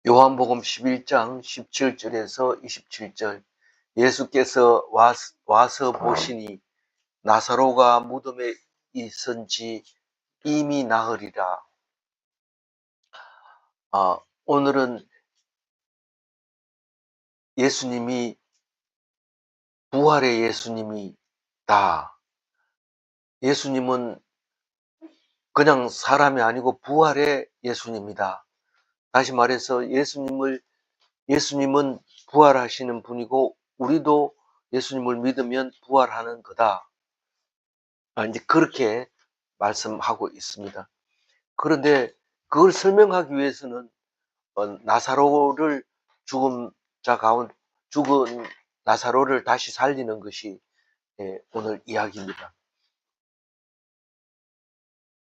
요한복음 11장 17절에서 27절. 예수께서 와서 보시니 나사로가 무덤에 있은지 이미 나으리라. 오늘은 예수님이 부활의 예수님이다. 예수님은 그냥 사람이 아니고 부활의 예수님이다. 다시 말해서 예수님은 부활하시는 분이고 우리도 예수님을 믿으면 부활하는 거다. 이제 그렇게 말씀하고 있습니다. 그런데 그걸 설명하기 위해서는 나사로를 죽은 나사로를 다시 살리는 것이 오늘 이야기입니다.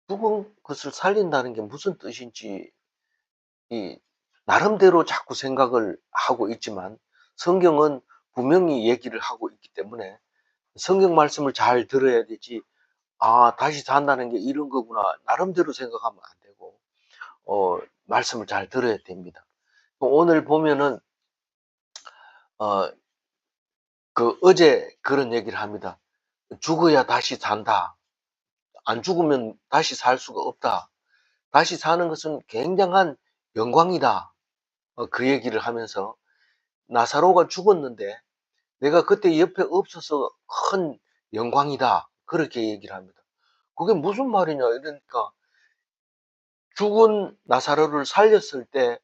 죽은 것을 살린다는 게 무슨 뜻인지 나름대로 자꾸 생각을 하고 있지만 성경은 분명히 얘기를 하고 있기 때문에 성경 말씀을 잘 들어야 되지, 다시 산다는 게 이런 거구나 나름대로 생각하면 안 되고 말씀을 잘 들어야 됩니다. 오늘 보면은 어제 그런 얘기를 합니다. 죽어야 다시 산다. 안 죽으면 다시 살 수가 없다. 다시 사는 것은 굉장한 영광이다. 그 얘기를 하면서 나사로가 죽었는데 내가 그때 옆에 없어서 큰 영광이다. 그렇게 얘기를 합니다. 그게 무슨 말이냐 이러니까 죽은 나사로를 살렸을 때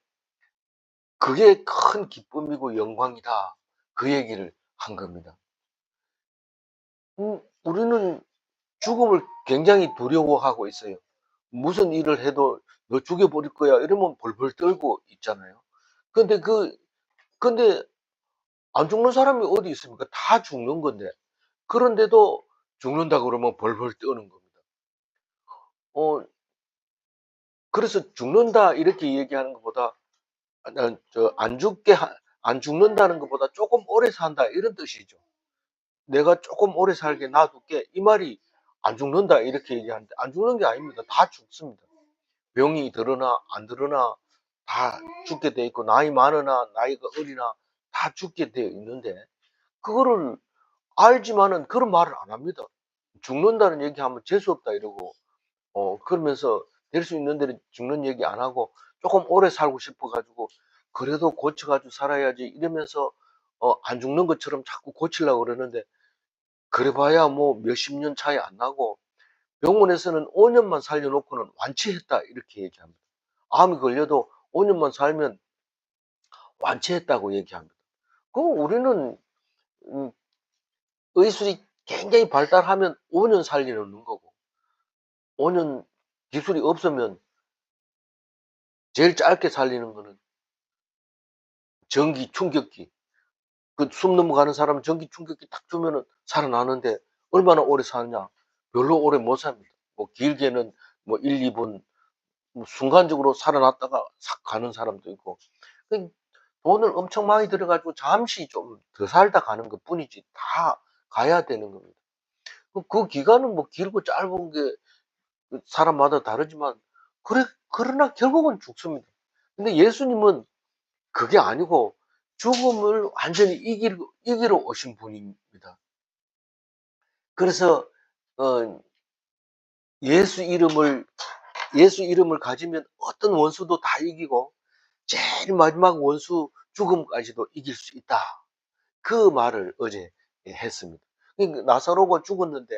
그게 큰 기쁨이고 영광이다. 그 얘기를 한 겁니다. 우리는 죽음을 굉장히 두려워하고 있어요. 무슨 일을 해도 너 죽여버릴 거야 이러면 벌벌 떨고 있잖아요. 근데 안 죽는 사람이 어디 있습니까? 다 죽는 건데. 그런데도 죽는다 그러면 벌벌 떠는 겁니다. 어, 그래서 죽는다 이렇게 얘기하는 것보다 안 죽는다는 것보다 조금 오래 산다 이런 뜻이죠. 내가 조금 오래 살게 놔둘게 이 말이 안 죽는다 이렇게 얘기하는데 안 죽는 게 아닙니다. 다 죽습니다. 병이 들으나 안 들으나 다 죽게 돼 있고 나이 많으나 나이가 어리나 다 죽게 되어 있는데 그거를 알지만은 그런 말을 안 합니다. 죽는다는 얘기하면 재수없다 이러고 그러면서 될 수 있는 대로 죽는 얘기 안 하고 조금 오래 살고 싶어 가지고 그래도 고쳐 가지고 살아야지 이러면서 안 죽는 것처럼 자꾸 고치려고 그러는데 그래 봐야 뭐 몇십 년 차이 안 나고 병원에서는 5년만 살려놓고는 완치했다 이렇게 얘기합니다. 암이 걸려도 5년만 살면 완치했다고 얘기합니다. 그럼 우리는 의술이 굉장히 발달하면 5년 살리는 거고 5년 기술이 없으면 제일 짧게 살리는 거는 전기 충격기. 그 숨 넘어가는 사람은 전기 충격기 딱 주면은 살아나는데 얼마나 오래 사느냐? 별로 오래 못 삽니다. 뭐 길게는 뭐 1, 2분 뭐 순간적으로 살아났다가 싹 가는 사람도 있고. 그 돈을 엄청 많이 들여 가지고 잠시 좀 더 살다 가는 것뿐이지 다 가야 되는 겁니다. 그 기간은 뭐 길고 짧은 게 사람마다 다르지만 그러나 결국은 죽습니다. 근데 예수님은 그게 아니고 죽음을 완전히 이기러 오신 분입니다. 그래서 어 예수 이름을 예수 이름을 가지면 어떤 원수도 다 이기고 제일 마지막 원수 죽음까지도 이길 수 있다. 그 말을 어제 했습니다. 그러니까 나사로가 죽었는데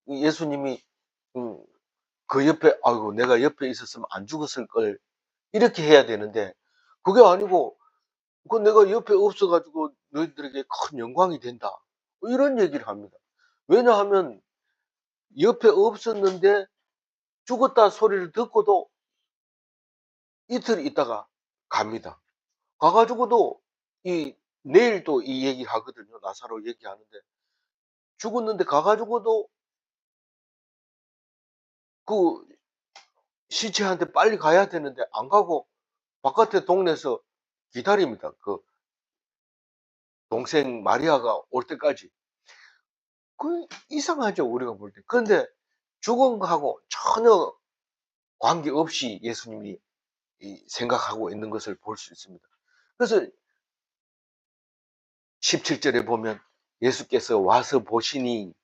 예수님이 음 그 옆에 아이고 내가 옆에 있었으면 안 죽었을 걸 이렇게 해야 되는데 그게 아니고 그 내가 옆에 없어 가지고 너희들에게 큰 영광이 된다. 뭐 이런 얘기를 합니다. 왜냐하면 옆에 없었는데 죽었다 소리를 듣고도 이틀 있다가 갑니다. 가 가지고도 내일 또 이 얘기하거든요. 나사로 얘기하는데 죽었는데 가 가지고도 그 시체한테 빨리 가야 되는데 안 가고 바깥에 동네에서 기다립니다. 그 동생 마리아가 올 때까지. 이상하죠, 우리가 볼 때. 그런데 죽은 거하고 전혀 관계없이 예수님이 생각하고 있는 것을 볼 수 있습니다. 그래서 17절에 보면 예수께서 와서 보시니,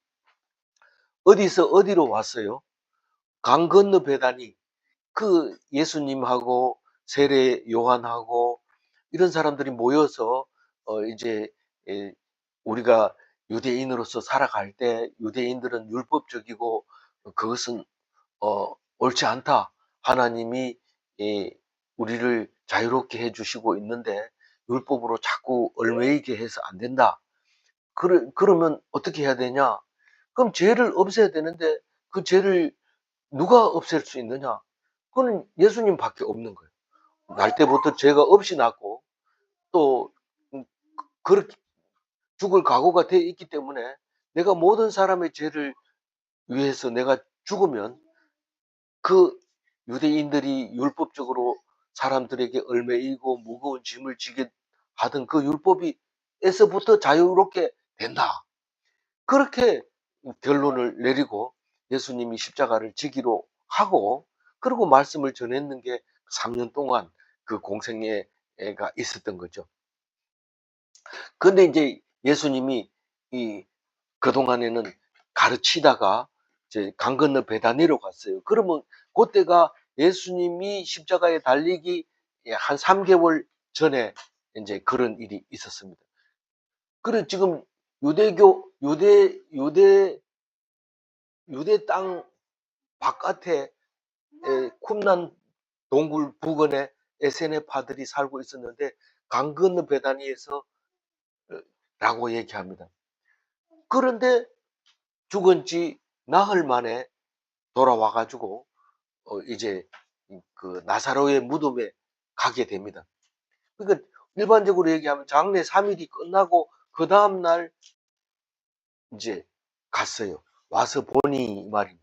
어디서 어디로 왔어요? 강 건너 베다니. 그 예수님하고 세례 요한하고 이런 사람들이 모여서 이제 예, 우리가 유대인으로서 살아갈 때 유대인들은 율법적이고 그것은 옳지 않다. 하나님이 우리를 자유롭게 해주시고 있는데 율법으로 자꾸 얽매이게 해서 안 된다. 그러면 어떻게 해야 되냐? 그럼 죄를 없애야 되는데 그 죄를 누가 없앨 수 있느냐? 그건 예수님밖에 없는 거예요. 날 때부터 죄가 없이 났고 또 그렇게 죽을 각오가 되어 있기 때문에 내가 모든 사람의 죄를 위해서 내가 죽으면 그 유대인들이 율법적으로 사람들에게 얽매이고 무거운 짐을 지게 하던 그 율법이 에서부터 자유롭게 된다. 그렇게 결론을 내리고 예수님이 십자가를 지기로 하고 그리고 말씀을 전했는 게 3년 동안 그 공생애가 있었던 거죠. 근데 이제 예수님이 그동안에는 가르치다가 이제 강 건너 베다니로 갔어요. 그러면 그때가 예수님이 십자가에 달리기 한 3개월 전에 이제 그런 일이 있었습니다. 그래 지금 유대 땅 바깥에 쿰난 동굴 부근에 에세네파들이 살고 있었는데 강 건너 베다니에서 라고 얘기합니다. 그런데 죽은 지 나흘 만에 돌아와 가지고 이제 그 나사로의 무덤에 가게 됩니다. 그러니까 일반적으로 얘기하면 장례 3일이 끝나고 그 다음 날 이제 갔어요. 와서 보니 이 말입니다.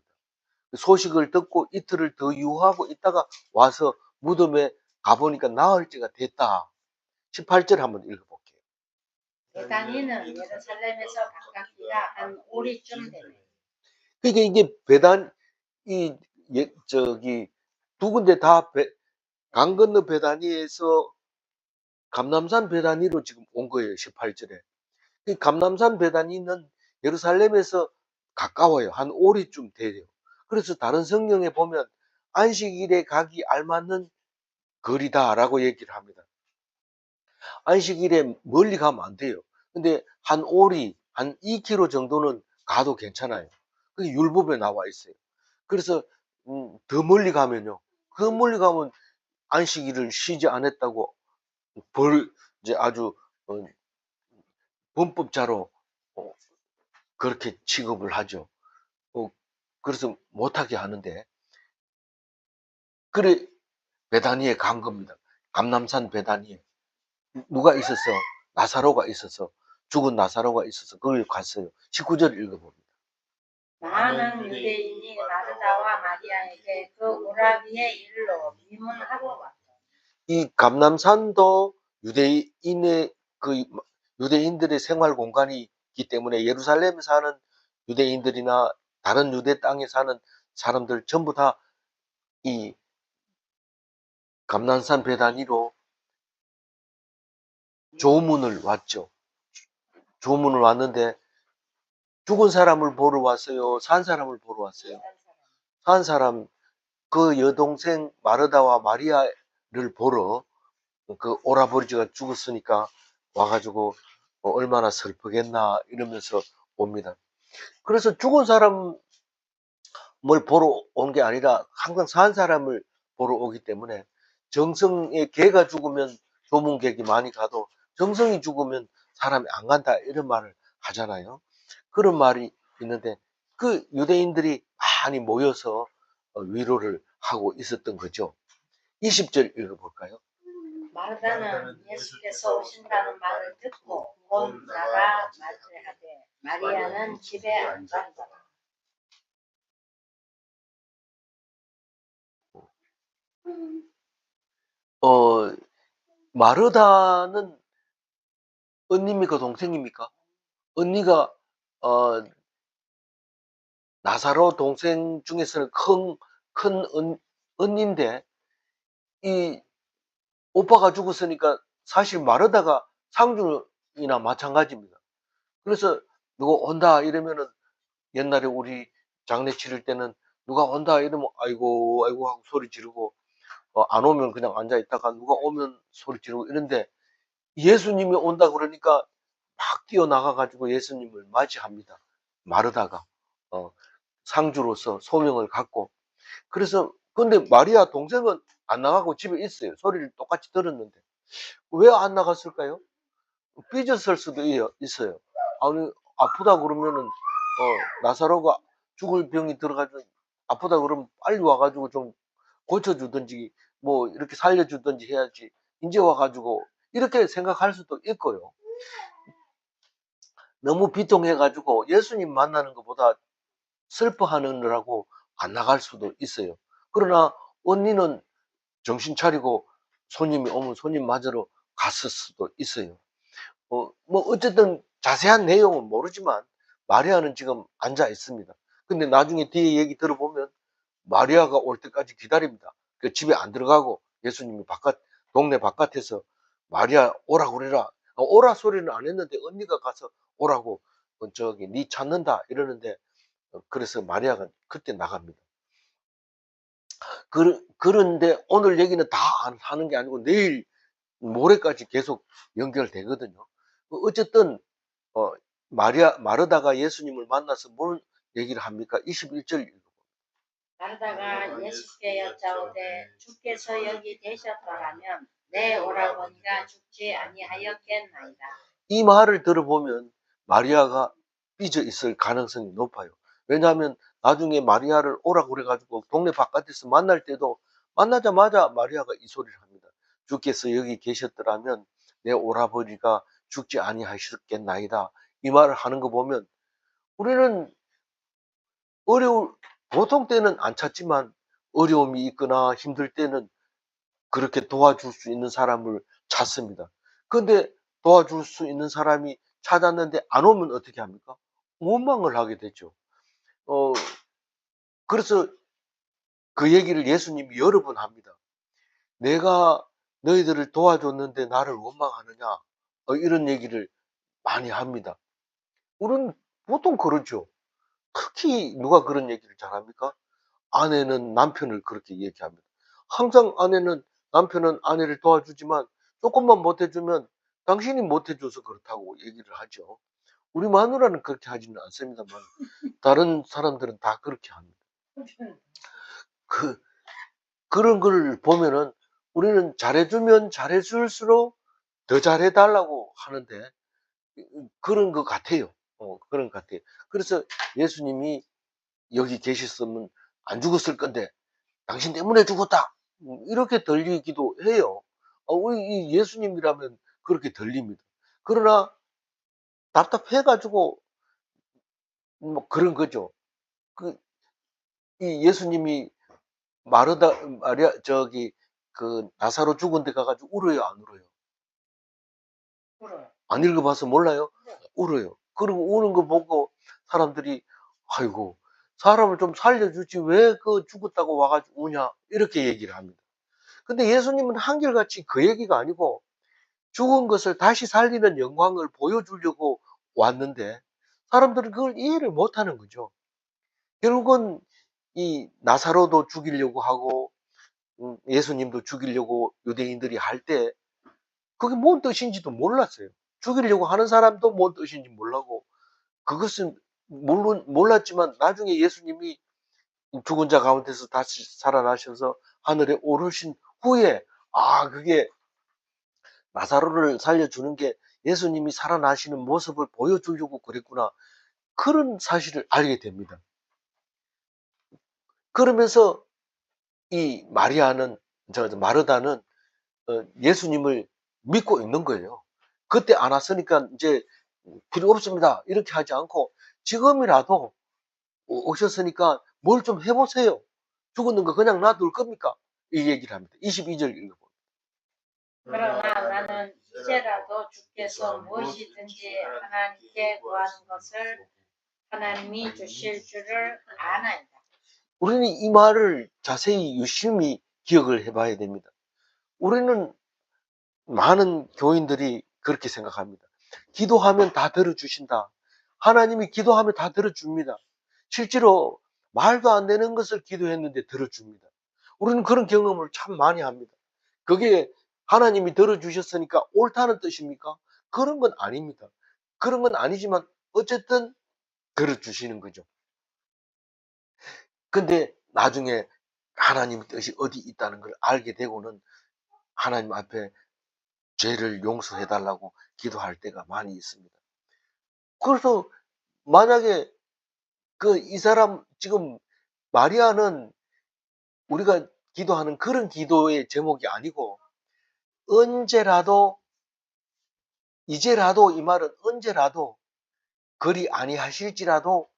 소식을 듣고 이틀을 더 유하고 있다가 와서 무덤에 가보니까 나흘째가 됐다. 18절 한번 읽어볼게요. 베다니는 예루살렘에서 가깝기가 한 오리쯤 되네. 그러니까 이게 저기 두 군데 다 강 건너 베다니에서 감람산 베다니로 지금 온 거예요. 18절에. 이 감람산 베다니는 예루살렘에서 가까워요. 한 오리쯤 돼요. 그래서 다른 성경에 보면 안식일에 가기 알맞는 거리다라고 얘기를 합니다. 안식일에 멀리 가면 안 돼요. 근데 한 오리, 한 2km 정도는 가도 괜찮아요. 그게 율법에 나와 있어요. 그래서 더 멀리 가면요. 그 멀리 가면 안식일을 쉬지 않았다고 이제 아주 어, 범법자로 그렇게 취급을 하죠. 그래서 못하게 하는데 그래 베다니에 간 겁니다. 감남산 베다니에 누가 있었어? 나사로가 있어서 죽은 나사로가 있어서 거기 갔어요. 19절 읽어봅니다. 많은 유대인이 마르다와 마리아에게 그 오라비의 일로 미문하고 왔다. 이 감남산도 유대인들의 생활 공간이기 때문에 예루살렘에 사는 유대인들이나 다른 유대 땅에 사는 사람들 전부 다 이 감남산 베다니로 조문을 왔죠. 조문을 왔는데 죽은 사람을 보러 왔어요? 산 사람을 보러 왔어요? 산 사람, 그 여동생 마르다와 마리아를 보러 그 오라버지가 죽었으니까 와가지고 얼마나 슬프겠나 이러면서 옵니다. 그래서 죽은 사람을 보러 온 게 아니라 항상 산 사람을 보러 오기 때문에 정성의 개가 죽으면 조문객이 많이 가도 정성이 죽으면 사람이 안 간다 이런 말을 하잖아요. 그런 말이 있는데 그 유대인들이 많이 모여서 위로를 하고 있었던 거죠. 20절 읽어볼까요? 마르다는 예수께서 오신다는 말을 듣고 곧 나가 맞이하되 마리아는 집에 앉았다. 마르다는 언니입니까 동생입니까? 언니가 어, 나사로 동생 중에서는 큰 언니인데 이 오빠가 죽었으니까 사실 마르다가 상주이나 마찬가지입니다. 그래서 누가 온다 이러면은 옛날에 우리 장례 치를 때는 누가 온다 이러면 아이고 아이고 하고 소리 지르고 안 오면 그냥 앉아 있다가 누가 오면 소리 지르고 이런데 예수님이 온다 그러니까 막 뛰어나가 가지고 예수님을 맞이합니다. 마르다가 어, 상주로서 소명을 갖고 그래서 근데 마리아 동생은 안 나가고 집에 있어요. 소리를 똑같이 들었는데 왜 안 나갔을까요? 삐졌을 수도 있어요. 아니 아프다 그러면은 나사로가 죽을 병이 들어가지고 아프다 그러면 빨리 와가지고 좀 고쳐주든지 뭐 이렇게 살려주든지 해야지 이제 와가지고 이렇게 생각할 수도 있고요. 너무 비통해가지고 예수님 만나는 것보다 슬퍼하느라고 안 나갈 수도 있어요. 그러나 언니는 정신 차리고 손님이 오면 손님 맞으러 갔을 수도 있어요. 뭐 어쨌든 자세한 내용은 모르지만 마리아는 지금 앉아 있습니다. 근데 나중에 뒤에 얘기 들어보면 마리아가 올 때까지 기다립니다. 그 집에 안 들어가고 예수님이 동네 바깥에서 마리아 오라 그래라. 오라 소리는 안 했는데 언니가 가서 오라고 저기 니 찾는다 이러는데 그래서 마리아가 그때 나갑니다. 그런데 오늘 얘기는 다 하는 게 아니고 내일 모레까지 계속 연결되거든요. 어쨌든 어, 마르다가 예수님을 만나서 뭘 얘기를 합니까? 21절 마르다가 예수께 여짜오되 주께서 여기 계셨더라면 내 오라버니가 죽지 아니하였겠나이다. 이 말을 들어보면 마리아가 삐져 있을 가능성이 높아요. 왜냐하면 나중에 마리아를 오라 그래가지고 동네 바깥에서 만날 때도 만나자마자 마리아가 이 소리를 합니다. 주께서 여기 계셨더라면 내 오라버니가 죽지 아니하셨겠나이다. 이 말을 하는 거 보면 우리는 보통 때는 안 찾지만 어려움이 있거나 힘들 때는 그렇게 도와줄 수 있는 사람을 찾습니다. 근데 도와줄 수 있는 사람이 찾았는데 안 오면 어떻게 합니까? 원망을 하게 되죠. 어, 그래서 그 얘기를 예수님이 여러 번 합니다. 내가 너희들을 도와줬는데 나를 원망하느냐? 이런 얘기를 많이 합니다. 우리는 보통 그러죠. 특히 누가 그런 얘기를 잘합니까? 아내는 남편을 그렇게 얘기합니다. 항상 남편은 아내를 도와주지만 조금만 못해주면 당신이 못해줘서 그렇다고 얘기를 하죠. 우리 마누라는 그렇게 하지는 않습니다만 다른 사람들은 다 그렇게 합니다. 그, 그런 걸 보면은 우리는 잘해주면 잘해줄수록 더 잘해달라고 하는데 그런 것 같아요. 그런 것 같아요. 그래서 예수님이 여기 계셨으면 안 죽었을 건데 당신 때문에 죽었다. 이렇게 들리기도 해요. 우리 예수님이라면 그렇게 들립니다. 그러나 답답해가지고 뭐 그런 거죠. 그, 이 예수님이 마리아, 나사로 죽은 데 가가지고 울어요, 안 울어요? 울어요. 안 읽어봐서 몰라요? 네. 울어요. 그리고 우는 거 보고 사람들이, 아이고, 사람을 좀 살려주지 왜 그 죽었다고 와가지고 우냐? 이렇게 얘기를 합니다. 근데 예수님은 한결같이 그 얘기가 아니고 죽은 것을 다시 살리는 영광을 보여주려고 왔는데 사람들은 그걸 이해를 못하는 거죠. 결국은 이 나사로도 죽이려고 하고 예수님도 죽이려고 유대인들이 할 때 그게 뭔 뜻인지도 몰랐어요. 죽이려고 하는 사람도 뭔 뜻인지 몰라고 그것은 물론 몰랐지만 나중에 예수님이 죽은 자 가운데서 다시 살아나셔서 하늘에 오르신 후에 그게 나사로를 살려주는 게 예수님이 살아나시는 모습을 보여주려고 그랬구나. 그런 사실을 알게 됩니다. 그러면서 이 마르다는 예수님을 믿고 있는 거예요. 그때 안 왔으니까 이제 필요 없습니다. 이렇게 하지 않고 지금이라도 오셨으니까 뭘 좀 해보세요. 죽었는 거 그냥 놔둘 겁니까? 이 얘기를 합니다. 22절 읽어보세요. 그러나 나는 이제라도 주께서 무엇이든지 하나님께 구하는 것을 하나님이 주실 줄을 아나이다. 우리는 이 말을 자세히 유심히 기억을 해봐야 됩니다. 우리는 많은 교인들이 그렇게 생각합니다. 기도하면 다 들어주신다. 하나님이 기도하면 다 들어줍니다. 실제로 말도 안 되는 것을 기도했는데 들어줍니다. 우리는 그런 경험을 참 많이 합니다. 그게 하나님이 들어주셨으니까 옳다는 뜻입니까? 그런 건 아닙니다. 그런 건 아니지만 어쨌든 들어주시는 거죠. 근데 나중에 하나님의 뜻이 어디 있다는 걸 알게 되고는 하나님 앞에 죄를 용서해 달라고 기도할 때가 많이 있습니다. 그래서 만약에 이 사람 지금 마리아는 우리가 기도하는 그런 기도의 제목이 아니고 언제라도 이제라도 이 말은 언제라도 그리 아니하실지라도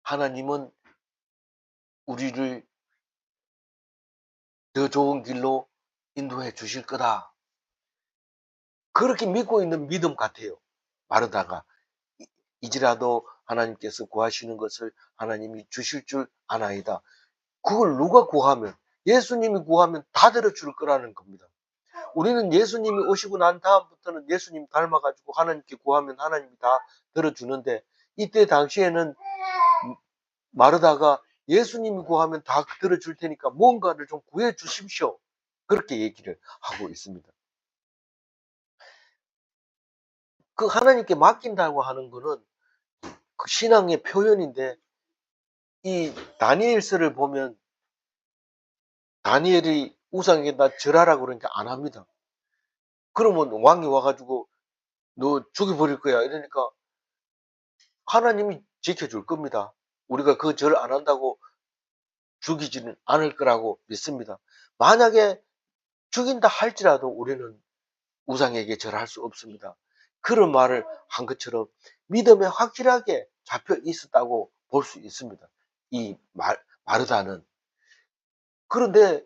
하나님은 우리를 더 좋은 길로 인도해 주실 거다. 그렇게 믿고 있는 믿음 같아요. 마르다가 이제라도 하나님께서 구하시는 것을 하나님이 주실 줄 아나이다. 그걸 누가 구하면 예수님이 구하면 다 들어줄 거라는 겁니다. 우리는 예수님이 오시고 난 다음부터는 예수님 닮아가지고 하나님께 구하면 하나님이 다 들어주는데 이때 당시에는 마르다가 예수님이 구하면 다 들어줄 테니까 뭔가를 좀 구해 주십시오. 그렇게 얘기를 하고 있습니다. 그 하나님께 맡긴다고 하는 거는 그 신앙의 표현인데 이 다니엘서를 보면 다니엘이 우상에다 절하라 그러니까 안 합니다. 그러면 왕이 와가지고 너 죽여버릴 거야 이러니까 하나님이 지켜줄 겁니다. 우리가 그 절 안 한다고 죽이지는 않을 거라고 믿습니다. 만약에 죽인다 할지라도 우리는 우상에게 절할 수 없습니다. 그런 말을 한 것처럼 믿음에 확실하게 잡혀 있었다고 볼 수 있습니다. 이 마르다는. 그런데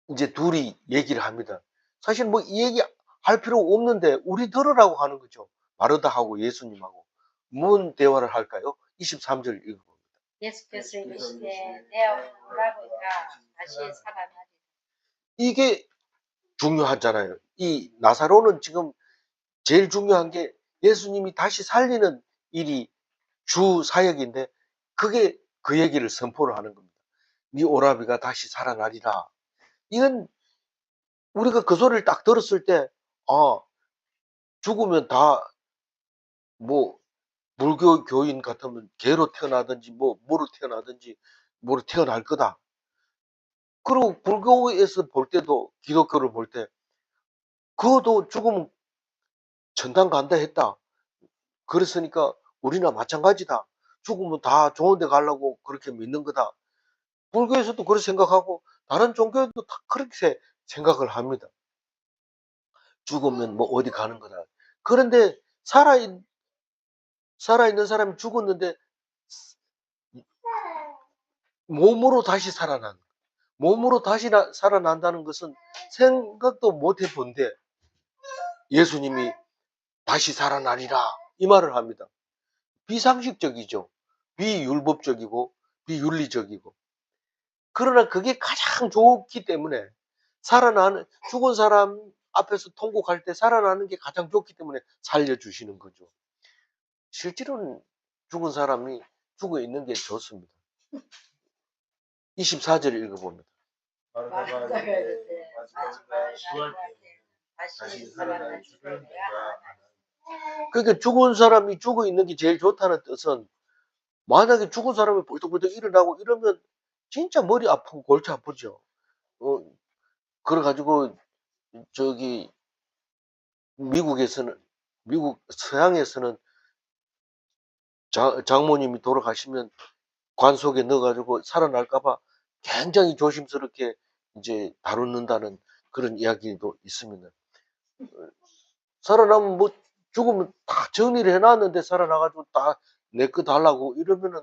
이제 둘이 얘기를 합니다. 사실 뭐 이 얘기 할 필요 없는데 우리 들으라고 하는 거죠. 마르다하고 예수님하고. 뭔 대화를 할까요? 23절 읽어봅니다. 예수께서 이르시되 내 오라버니가 다시 살아나리라. 이게 중요하잖아요. 이 나사로는 지금 제일 중요한 게 예수님이 다시 살리는 일이 주 사역인데 그게 그 얘기를 선포를 하는 겁니다. 네 오라비가 다시 살아나리라. 이건 우리가 그 소리를 딱 들었을 때, 아, 죽으면 다, 뭐, 불교 교인 같으면 개로 태어나든지, 뭐로 태어나든지, 뭐로 태어날 거다. 그리고 불교에서 볼 때도, 기독교를 볼 때, 그것도 죽으면 천당 간다 했다. 그랬으니까 우리나 마찬가지다. 죽으면 다 좋은 데 가려고 그렇게 믿는 거다. 불교에서도 그렇게 생각하고, 다른 종교도 다 그렇게 생각을 합니다. 죽으면 뭐 어디 가는 거다. 그런데 살아있는 사람이 죽었는데 몸으로 다시 살아난, 몸으로 다시 살아난다는 것은 생각도 못 해본데 예수님이 다시 살아나리라 이 말을 합니다. 비상식적이죠. 비율법적이고 비윤리적이고. 그러나 그게 가장 좋기 때문에 죽은 사람 앞에서 통곡할 때 살아나는 게 가장 좋기 때문에 살려주시는 거죠. 실제로는 죽은 사람이 죽어 있는 게 좋습니다. 24절 읽어봅니다. 마르다가 이르되 마지막 다시 살아날 줄을 내가 아나니. 그러니까 죽은 사람이 죽어 있는 게 제일 좋다는 뜻은 만약에 죽은 사람이 벌떡벌떡 일어나고 이러면 진짜 머리 아프고 골치 아프죠. 어, 그래가지고 저기 미국에서는 미국 서양에서는 장모님이 돌아가시면 관 속에 넣어가지고 살아날까봐 굉장히 조심스럽게 이제 다루는다는 그런 이야기도 있습니다. 살아나면 뭐 죽으면 다 정리를 해놨는데 살아나가지고 다 내 거 달라고 이러면은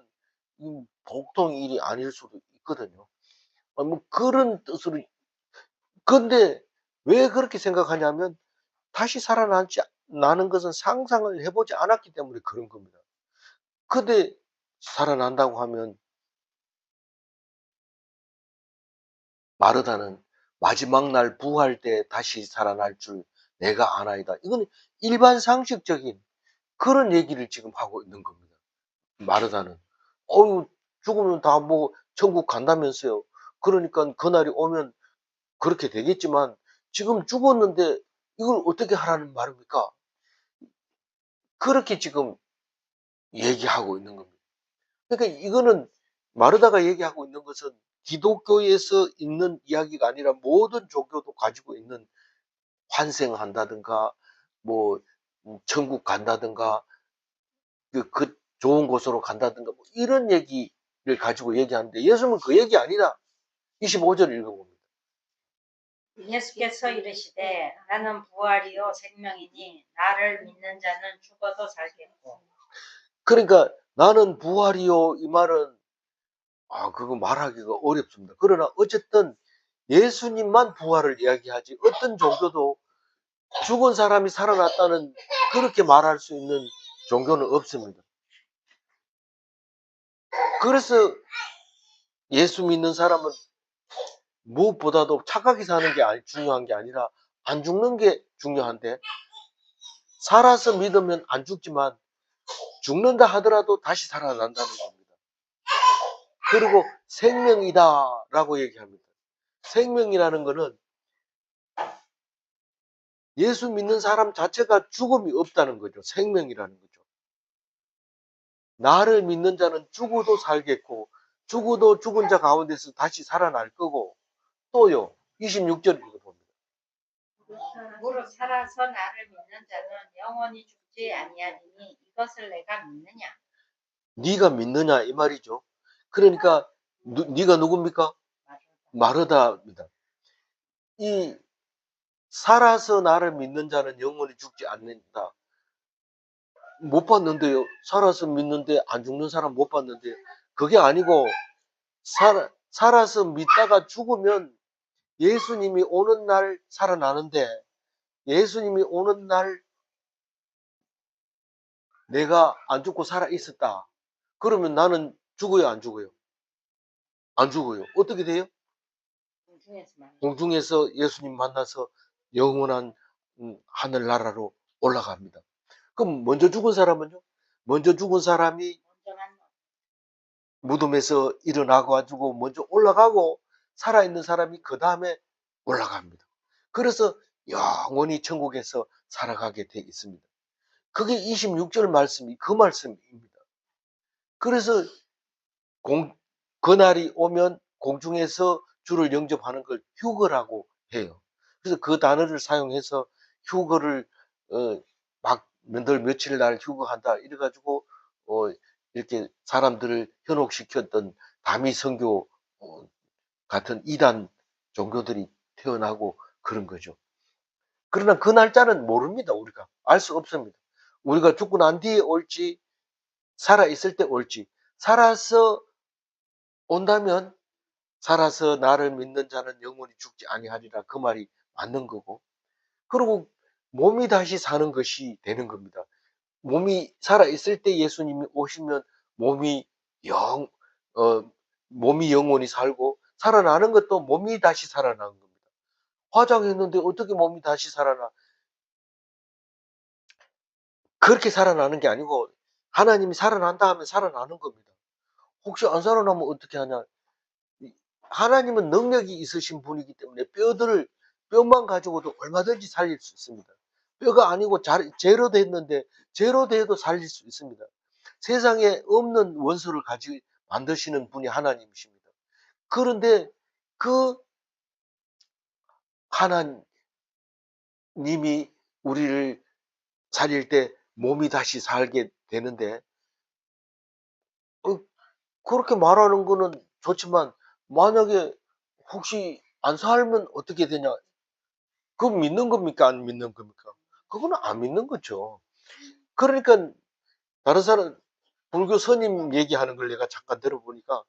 보통 일이 아닐 수도 있거든요. 뭐 그런 뜻으로. 근데 왜 그렇게 생각하냐면 다시 나는 것은 상상을 해보지 않았기 때문에 그런 겁니다. 근데 살아난다고 하면 마르다는 마지막 날 부활 때 다시 살아날 줄 내가 아나이다. 이건 일반 상식적인 그런 얘기를 지금 하고 있는 겁니다. 마르다는. 어유 죽으면 다 뭐 천국 간다면서요. 그러니까 그날이 오면 그렇게 되겠지만 지금 죽었는데 이걸 어떻게 하라는 말입니까? 그렇게 지금 얘기하고 있는 겁니다. 그러니까 이거는 마르다가 얘기하고 있는 것은 기독교에서 있는 이야기가 아니라 모든 종교도 가지고 있는 환생한다든가 뭐 천국 간다든가 그 좋은 곳으로 간다든가 뭐 이런 얘기를 가지고 얘기하는데 예수님은 그 얘기 아니다. 25절 읽어봅니다. 예수께서 이르시되 나는 부활이요 생명이니 나를 믿는 자는 죽어도 살겠고. 그러니까 나는 부활이요 이 말은 그거 말하기가 어렵습니다. 그러나 어쨌든 예수님만 부활을 이야기하지 어떤 종교도 죽은 사람이 살아났다는 그렇게 말할 수 있는 종교는 없습니다. 그래서 예수 믿는 사람은 무엇보다도 착하게 사는 게 중요한 게 아니라 안 죽는 게 중요한데 살아서 믿으면 안 죽지만 죽는다 하더라도 다시 살아난다는 겁니다. 그리고 생명이다라고 얘기합니다. 생명이라는 거는 예수 믿는 사람 자체가 죽음이 없다는 거죠. 생명이라는 거죠. 나를 믿는 자는 죽어도 살겠고 죽어도 죽은 자 가운데서 다시 살아날 거고 또요. 26절 읽어봅니다. 무릇 살아서 나를 믿는 자는 영원히 죽지 아니하리니 이것을 내가 믿느냐. 네가 믿느냐 이 말이죠. 그러니까 네가 누굽니까? 마르다입니다. 이 살아서 나를 믿는 자는 영원히 죽지 않는다. 못 봤는데요. 살아서 믿는데 안 죽는 사람 못 봤는데 그게 아니고 살아서 믿다가 죽으면 예수님이 오는 날 살아나는데 예수님이 오는 날 내가 안 죽고 살아 있었다. 그러면 나는 죽어요, 안 죽어요? 안 죽어요. 어떻게 돼요? 공중에서 예수님 만나서 영원한 하늘나라로 올라갑니다. 그럼 먼저 죽은 사람은요? 먼저 죽은 사람이 무덤에서 일어나고 가지고 먼저 올라가고 살아있는 사람이 그 다음에 올라갑니다. 그래서 영원히 천국에서 살아가게 돼 있습니다. 그게 26절 말씀이 그 말씀입니다. 그래서 그날이 오면 공중에서 주를 영접하는 걸 휴거라고 해요. 그래서 그 단어를 사용해서 휴거를 막 늘 며칠 날 휴거한다 이래가지고 이렇게 사람들을 현혹시켰던 다미 선교 같은 이단 종교들이 태어나고 그런 거죠. 그러나 그 날짜는 모릅니다. 우리가 알 수 없습니다. 우리가 죽고 난 뒤에 올지 살아 있을 때 올지 살아서 온다면 살아서 나를 믿는 자는 영원히 죽지 아니하리라 그 말이 맞는 거고 그리고 몸이 다시 사는 것이 되는 겁니다. 몸이 살아 있을 때 예수님이 오시면 몸이 영 몸이 영원히 살고 살아나는 것도 몸이 다시 살아나는 겁니다. 화장했는데 어떻게 몸이 다시 살아나? 그렇게 살아나는 게 아니고 하나님이 살아난다 하면 살아나는 겁니다. 혹시 안 살아나면 어떻게 하냐? 하나님은 능력이 있으신 분이기 때문에 뼈만 가지고도 얼마든지 살릴 수 있습니다. 뼈가 아니고 제로 됐는데 제로 돼도 살릴 수 있습니다. 세상에 없는 원수를 만드시는 분이 하나님이십니다. 그런데 그 하나님이 우리를 살릴 때 몸이 다시 살게 되는데 그렇게 말하는 거는 좋지만 만약에 혹시 안 살면 어떻게 되냐? 그거 믿는 겁니까? 안 믿는 겁니까? 그거는 안 믿는 거죠. 그러니까 다른 사람 불교 스님 얘기하는 걸 내가 잠깐 들어보니까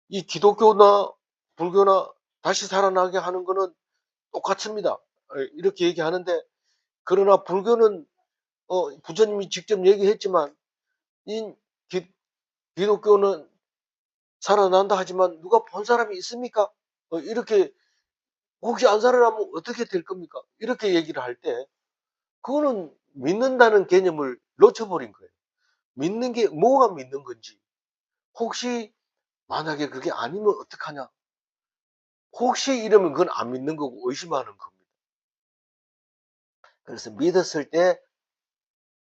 이 기독교나 불교나 다시 살아나게 하는 거는 똑같습니다. 이렇게 얘기하는데 그러나 불교는 부처님이 직접 얘기했지만 이 기독교는 살아난다 하지만 누가 본 사람이 있습니까? 이렇게 혹시 안 살아나면 어떻게 될 겁니까? 이렇게 얘기를 할 때 그거는 믿는다는 개념을 놓쳐버린 거예요. 믿는 게 뭐가 믿는 건지, 혹시 만약에 그게 아니면 어떡하냐? 혹시 이러면 그건 안 믿는 거고 의심하는 겁니다. 그래서 믿었을 때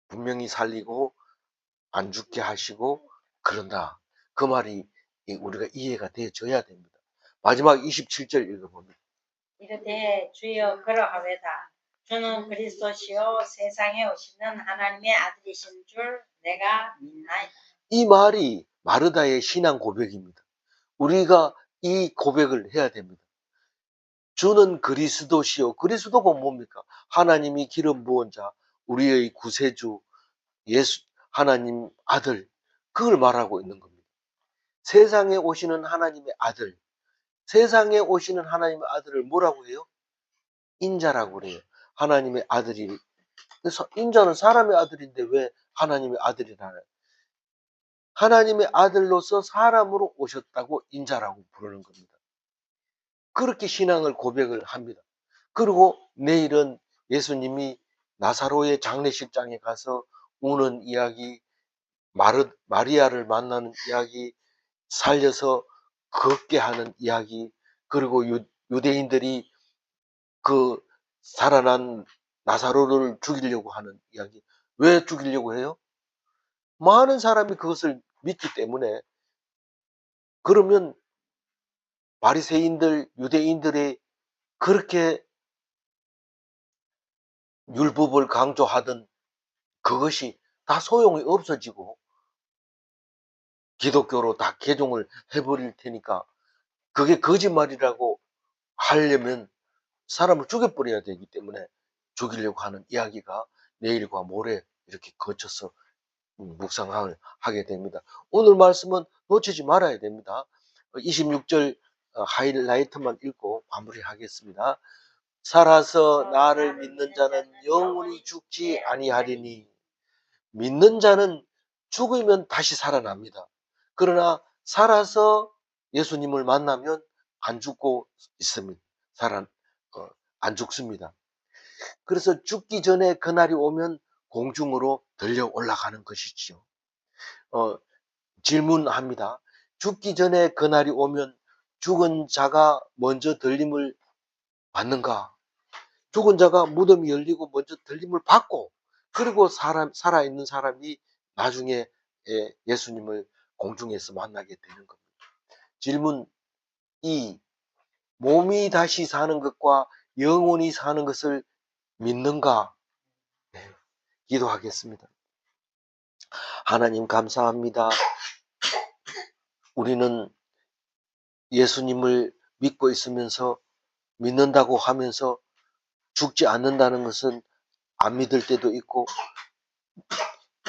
분명히 살리고 안 죽게 하시고 그런다. 그 말이 우리가 이해가 되어져야 됩니다. 마지막 27절 읽어봅니다. 이르되 주여 그러하외다. 주는 그리스도시요 세상에 오시는 하나님의 아들이신 줄 내가 믿나이다. 이 말이 마르다의 신앙 고백입니다. 우리가 이 고백을 해야 됩니다. 주는 그리스도시요. 그리스도가 뭡니까? 하나님이 기름 부은 자, 우리의 구세주, 예수, 하나님 아들. 그걸 말하고 있는 겁니다. 세상에 오시는 하나님의 아들. 세상에 오시는 하나님의 아들을 뭐라고 해요? 인자라고 그래요. 하나님의 아들이. 그래서 인자는 사람의 아들인데 왜 하나님의 아들이라나요? 하나님의 아들로서 사람으로 오셨다고 인자라고 부르는 겁니다. 그렇게 신앙을 고백을 합니다. 그리고 내일은 예수님이 나사로의 장례식장에 가서 우는 이야기, 마리아를 만나는 이야기, 살려서 걷게 하는 이야기, 그리고 유대인들이 그 살아난 나사로를 죽이려고 하는 이야기. 왜 죽이려고 해요? 많은 사람이 그것을 믿기 때문에. 그러면 바리새인들, 유대인들이 그렇게 율법을 강조하던 그것이 다 소용이 없어지고 기독교로 다 개종을 해버릴 테니까, 그게 거짓말이라고 하려면 사람을 죽여버려야 되기 때문에 죽이려고 하는 이야기가 내일과 모레 이렇게 거쳐서 묵상을 하게 됩니다. 오늘 말씀은 놓치지 말아야 됩니다. 26절 하이라이트만 읽고 마무리하겠습니다. 살아서 나를 믿는 자는 영원히 죽지 아니하리니. 믿는 자는 죽으면 다시 살아납니다. 그러나 살아서 예수님을 만나면 안 죽고 있습니다. 안 죽습니다. 그래서 죽기 전에 그날이 오면 공중으로 들려 올라가는 것이지요. 질문합니다. 죽기 전에 그날이 오면 죽은 자가 먼저 들림을 받는가? 죽은 자가 무덤이 열리고 먼저 들림을 받고, 그리고 살아있는 사람이 나중에 예수님을 공중에서 만나게 되는 겁니다. 질문 2. 몸이 다시 사는 것과 영원히 사는 것을 믿는가? 네, 기도하겠습니다. 하나님 감사합니다. 우리는 예수님을 믿고 있으면서, 믿는다고 하면서 죽지 않는다는 것은 안 믿을 때도 있고,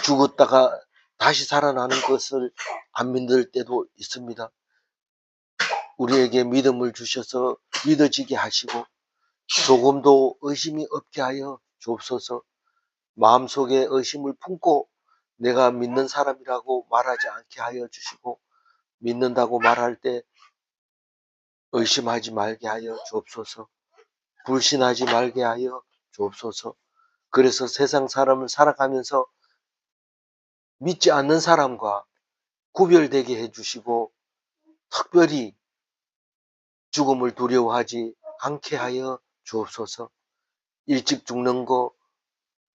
죽었다가 다시 살아나는 것을 안 믿을 때도 있습니다. 우리에게 믿음을 주셔서 믿어지게 하시고 조금도 의심이 없게 하여 주옵소서. 마음속에 의심을 품고 내가 믿는 사람이라고 말하지 않게 하여 주시고, 믿는다고 말할 때 의심하지 말게 하여 주옵소서. 불신하지 말게 하여 주옵소서. 그래서 세상 사람을 살아가면서 믿지 않는 사람과 구별되게 해주시고, 특별히 죽음을 두려워하지 않게 하여 주옵소서. 일찍 죽는 거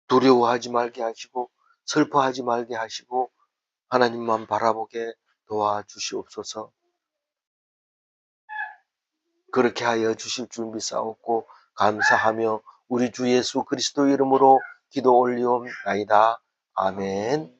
두려워하지 말게 하시고 슬퍼하지 말게 하시고 하나님만 바라보게 도와주시옵소서. 그렇게 하여 주실 줄 믿사옵고 감사하며 우리 주 예수 그리스도 이름으로 기도 올리옵나이다. 아멘.